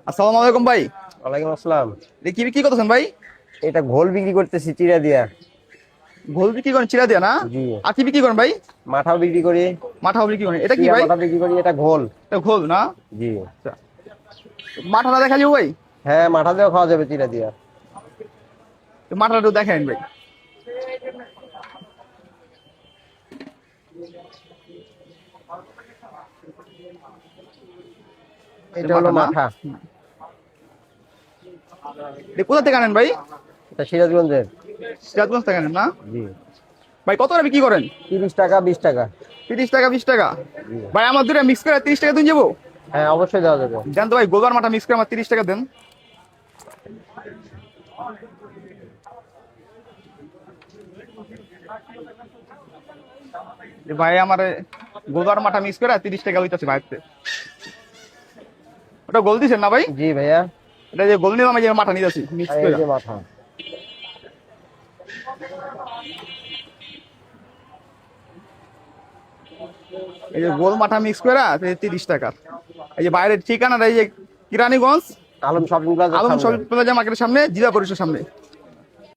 আসসালামু আলাইকুম ভাই। ওয়ালাইকুম আসসালাম। কি বিক্রি করতেছেন ভাই? এটা ঘোল বিক্রি করতেছি চিড়া দিয়া। ঘোল বিক্রি করেন চিরা দিয়া না? জি। আর কি বিক্রি করেন ভাই? মাথাও বিক্রি করি। মাঠাও বিক্রি করেন, এটা কি চিড়া ভাই? মাথা বিক্রি করি, এটা ঘোল। এটা ঘোল না? জি। আচ্ছা, মাঠাটা দেখা যাবো ভাই? হ্যাঁ, মাথা দিয়েও খাওয়া যাবে চিড়া দিয়া। তো মাঠাটা একটু দেখেন ভাই। এটা হলো মাঠা না? মাথা। এটা কোথা থেকে আনেন ভাই? এটা সিরাজগঞ্জের। সিরাজগঞ্জ থেকে আনেন না? জি। ভাই কত করে বিক্রি করেন? 30 টাকা 20 টাকা। 30 টাকা 20 টাকা? জি। ভাই আমার দুটো মিক্স করে 30 টাকা দিন যাবো? হ্যাঁ, অবশ্যই দেওয়া যাবে। দেন তো ভাই, গোলবার মাঠা মিক্স করে আমার 30 টাকা দেন। ভাই আমার গোলবার মাঠা মিক্স করে 30 টাকা লইতেছে ভাইতে। ওটা গোল দিছেন না ভাই? জি ভাইয়া। এটা যে গোল নিলাম, এই যে মাঠা নিতেছি মিক্স আর এই করে। যে মাথা। এই যে গোল মাঠা মিক্স করে 30 টাকা। এই যে বাইরের ঠিকানাটা এই যে কিরানীগঞ্জ আলম শপিং প্লাজার আলম সামনে। শপিং প্লাজা মার্কেটের সামনে, জিলা পরিষদের সামনে।